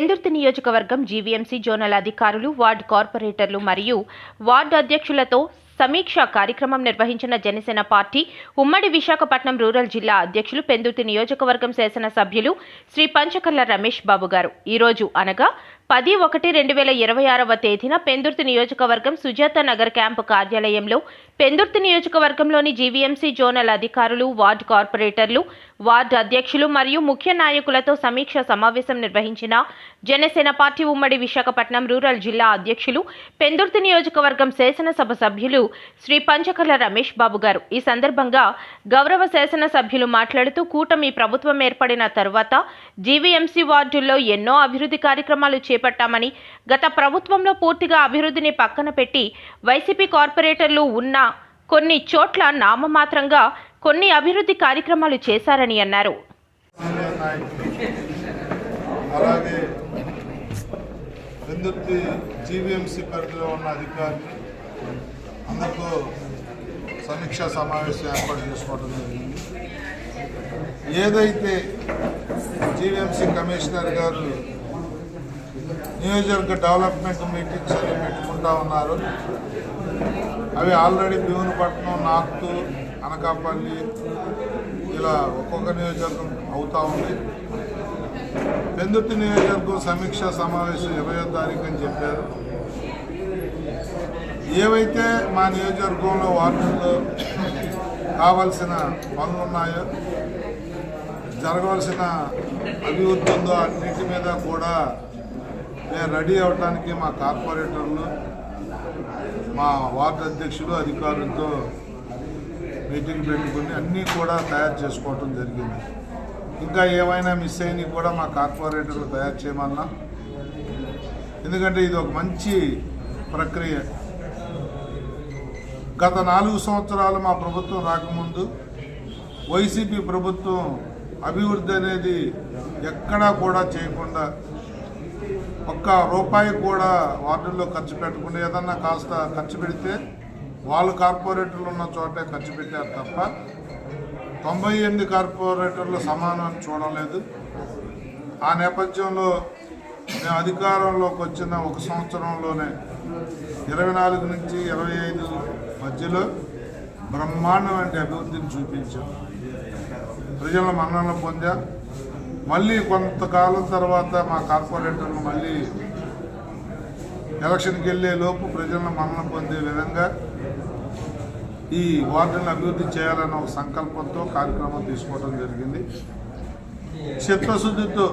పెందుర్తి నియోజకవర్గం GVMC zonal అధికారులు, ward కార్పొరేటర్లు మరియు వార్డు అధ్యక్షులతో సమీక్ష కార్యక్రమం నిర్వహించిన జనసేన పార్టీ ఉమ్మడి విశాఖపట్నం రూరల్ జిల్లా అధ్యక్షులు, పెందుర్తి నియోజకవర్గం శాసన సభ్యులు శ్రీ పంచకర్ల రమేష్ బాబు గారు ఈరోజు అనగా 10/1/2026వ తేదీన పెందుర్తి నియోజకవర్గం సుజాత నగర్ క్యాంపు కార్యాలయంలో పెందుర్తి నియోజకవర్గంలోని జీవీఎంసీ జోనల్ అధికారులు, వార్డు కార్పొరేటర్లు, వార్డు అధ్యక్షులు మరియు ముఖ్య నాయకులతో సమీక్ష సమావేశం నిర్వహించిన జనసేన పార్టీ ఉమ్మడి విశాఖపట్నం రూరల్ జిల్లా అధ్యక్షులు, పెందుర్తి నియోజకవర్గం శాసనసభ సభ్యులు శ్రీ పంచకర్ల రమేష్ బాబు గారు. ఈ సందర్భంగా గౌరవ శాసన సభ్యులు మాట్లాడుతూ, కూటమి ప్రభుత్వం ఏర్పడిన తరువాత జీవీఎంసీ వార్డుల్లో ఎన్నో అభివృద్ధి కార్యక్రమాలు చేపట్టామని, గత ప్రభుత్వంలో పూర్తిగా అభివృద్ధిని పక్కన పెట్టి వైసీపీ కార్పొరేటర్లు ఉన్న కొన్ని చోట్ల నామమాత్రంగా కొన్ని అభివృద్ధి కార్యక్రమాలు చేశారని అన్నారు. అలాగే పెందుర్తి జీవీఎంసీ పరిధిలో ఉన్న అధికారులు అందరితో సమీక్షా సమావేశం ఏర్పాటు చేసుకోవడం జరిగింది. ఏదైతే జీవీఎంసీ కమిషనర్ గారు నియోజకవర్గ డెవలప్మెంట్ మీటింగ్స్ అని పెట్టుకుంటా ఉన్నారు, అవి ఆల్రెడీ భీమునిపట్నం, నాగ్పూర్, అనకాపల్లి ఇలా ఒక్కొక్క నియోజకవర్గం అవుతూ ఉంది. పెందుర్తి నియోజకవర్గం సమీక్షా సమావేశం 20వ తారీఖు అని చెప్పారు. ఏవైతే మా నియోజకవర్గంలో వార్డుల్లో కావాల్సిన పనులు ఉన్నాయో, జరగవలసిన అభివృద్ధి ఉందో అన్నిటి మీద కూడా మేము రెడీ అవ్వడానికి మా కార్పొరేటర్లు, మా వార్డు అధ్యక్షులు, అధికారులతో మీటింగ్ పెట్టుకుని అన్నీ కూడా తయారు చేసుకోవటం జరిగింది. ఇంకా ఏమైనా మిస్ అయినవి కూడా మా కార్పొరేటర్లు తయారు చేయమన్నా, ఎందుకంటే ఇది ఒక మంచి ప్రక్రియ. గత 4 సంవత్సరాలు మా ప్రభుత్వం రాకముందు వైసీపీ ప్రభుత్వం అభివృద్ధి అనేది ఎక్కడా కూడా చేయకుండా, ఒక్క రూపాయి కూడా వార్డుల్లో ఖర్చు పెట్టకుండా, ఏదన్నా కాస్త ఖర్చు పెడితే వాళ్ళు కార్పొరేటర్లు ఉన్న చోటే ఖర్చు పెట్టారు తప్ప 98 కార్పొరేటర్లు సమానం చూడలేదు. ఆ నేపథ్యంలో మేము అధికారంలోకి వచ్చిన 1 సంవత్సరంలోనే 24 నుంచి 25 మధ్యలో బ్రహ్మాండమైన అభివృద్ధిని చూపించాం, ప్రజల మన్ననలు పొందాం. మళ్ళీ కొంతకాలం తర్వాత మా కార్పొరేటర్లు మళ్ళీ ఎలక్షన్కి వెళ్ళే లోపు ప్రజలను మన్నన పొందే విధంగా ఈ వార్డులను అభివృద్ధి చేయాలన్న ఒక సంకల్పంతో కార్యక్రమం తీసుకోవడం జరిగింది. చిత్తశుద్ధితో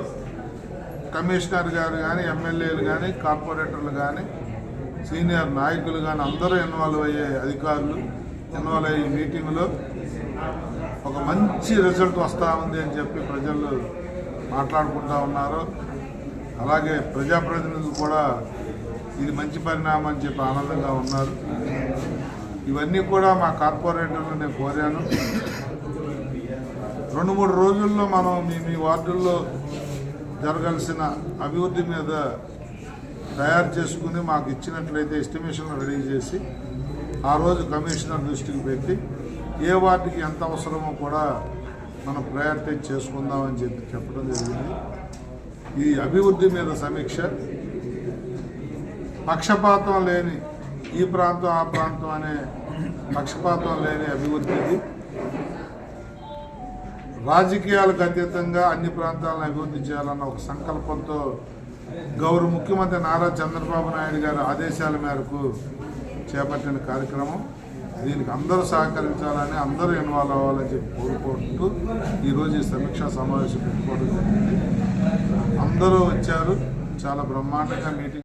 కమిషనర్ గారు కానీ, ఎమ్మెల్యేలు కానీ, కార్పొరేటర్లు కానీ, సీనియర్ నాయకులు కానీ అందరూ ఇన్వాల్వ్ అయ్యే అధికారులు ఇన్వాల్వ్ అయ్యే మీటింగ్లో ఒక మంచి రిజల్ట్ వస్తూ ఉంది అని చెప్పి ప్రజలు మాట్లాడుకుంటూ ఉన్నారు. అలాగే ప్రజాప్రతినిధులు కూడా ఇది మంచి పరిణామం అని చెప్పి ఆనందంగా ఉన్నారు. ఇవన్నీ కూడా మా కార్పొరేటర్లు నేను కోరాను. 2-3 రోజుల్లో మనం మీ వార్డుల్లో జరగాల్సిన అభివృద్ధి మీద తయారు చేసుకుని మాకు ఇచ్చినట్లయితే ఎస్టిమేషన్ రెడీ చేసి ఆ రోజు కమిషనర్ దృష్టికి పెట్టి ఏ వార్డుకి ఎంత అవసరమో కూడా మనం ప్రయారిటైజ్ చేసుకుందామని చెప్పడం జరిగింది. ఈ అభివృద్ధి మీద సమీక్ష, పక్షపాతం లేని ఈ ప్రాంతం ఆ ప్రాంతం అనే పక్షపాతం లేని అభివృద్ధికి, రాజకీయాలకు అతీతంగా అన్ని ప్రాంతాలను అభివృద్ధి చేయాలన్న ఒక సంకల్పంతో గౌరవ ముఖ్యమంత్రి నారా చంద్రబాబు నాయుడు గారి ఆదేశాల మేరకు చేపట్టిన కార్యక్రమం. దీనికి అందరూ సహకరించాలని, అందరూ ఇన్వాల్వ్ అవ్వాలని చెప్పి కోరుకుంటూ ఈరోజు ఈ సమీక్షా సమావేశం పెట్టుకోవడం జరిగింది. అందరూ వచ్చారు, చాలా బ్రహ్మాండంగా మీటింగ్